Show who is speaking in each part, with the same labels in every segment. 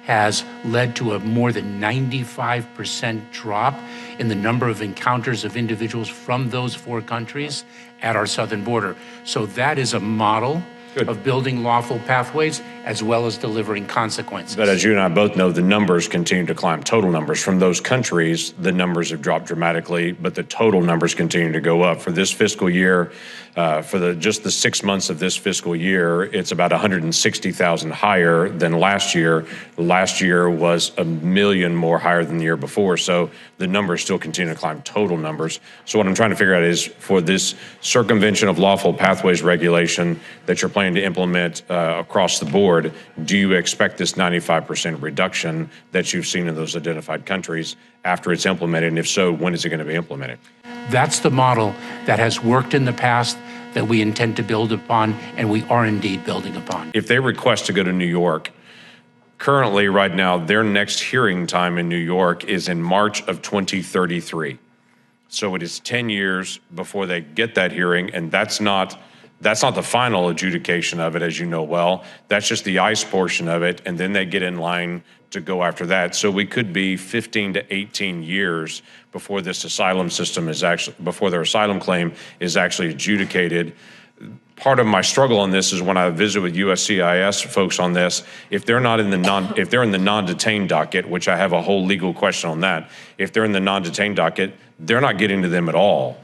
Speaker 1: has led to a more than 95% drop in the number of encounters of individuals from those 4 countries at our southern border. So that is a model of building lawful pathways as well as delivering consequences.
Speaker 2: But as you and I both know, the numbers continue to climb. Total numbers from those countries, the numbers have dropped dramatically, but the total numbers continue to go up. For this fiscal year, for just the 6 months of this fiscal year, it's about 160,000 higher than last year. Last year was 1 million more higher than the year before. So the numbers still continue to climb, total numbers. So what I'm trying to figure out is for this circumvention of lawful pathways regulation that you're planning to implement across the board, do you expect this 95% reduction that you've seen in those identified countries after it's implemented? And if so, when is it going to be implemented?
Speaker 1: That's the model that has worked in the past that we intend to build upon, and we are indeed building upon.
Speaker 2: If they request to go to New York, currently right now, their next hearing time in New York is in March of 2033. So it is 10 years before they get that hearing, and that's not the final adjudication of it, as you know well. That's just the ICE portion of it, and then they get in line to go after that. So we could be 15 to 18 years before this asylum system is before their asylum claim is actually adjudicated. Part of my struggle on this is when I visit with USCIS folks on this, if they're in the non-detained docket, which I have a whole legal question on that, if they're in the non-detained docket, they're not getting to them at all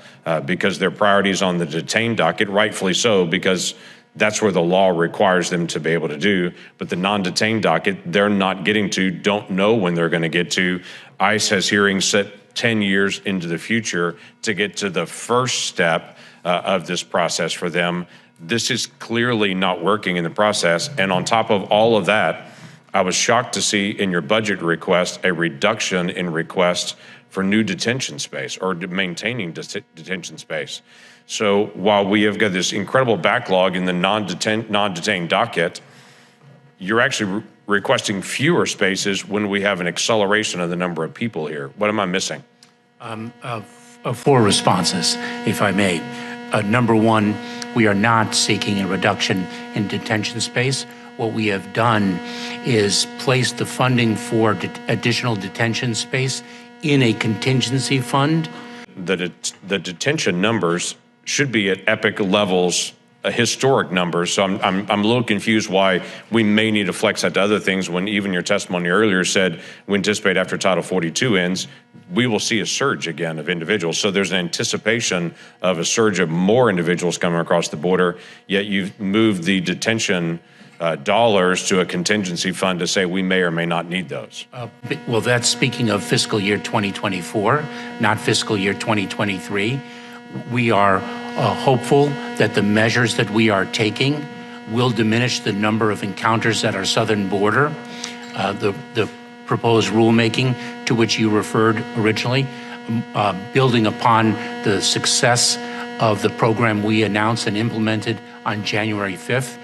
Speaker 2: because their priorities on the detained docket, rightfully so, because that's where the law requires them to be able to do. But the non-detained docket, they're not getting to, don't know when they're going to get to. ICE has hearings set 10 years into the future to get to the first step of this process for them. This is clearly not working in the process. And on top of all of that, I was shocked to see in your budget request a reduction in requests for new detention space or maintaining detention space. So while we have got this incredible backlog in the non-detained docket, you're actually requesting fewer spaces when we have an acceleration of the number of people here. What am I missing?
Speaker 1: 4 responses, if I may. Number 1, we are not seeking a reduction in detention space. What we have done is place the funding for additional detention space in a contingency fund.
Speaker 2: The detention numbers should be at epic levels, historic numbers. So I'm a little confused why we may need to flex that to other things when even your testimony earlier said we anticipate after Title 42 ends, we will see a surge again of individuals. So there's an anticipation of a surge of more individuals coming across the border, yet you've moved the detention dollars to a contingency fund to say we may or may not need those.
Speaker 1: Well, that's speaking of fiscal year 2024, not fiscal year 2023. We are hopeful that the measures that we are taking will diminish the number of encounters at our southern border. The proposed rulemaking to which you referred originally, building upon the success of the program we announced and implemented on January 5th,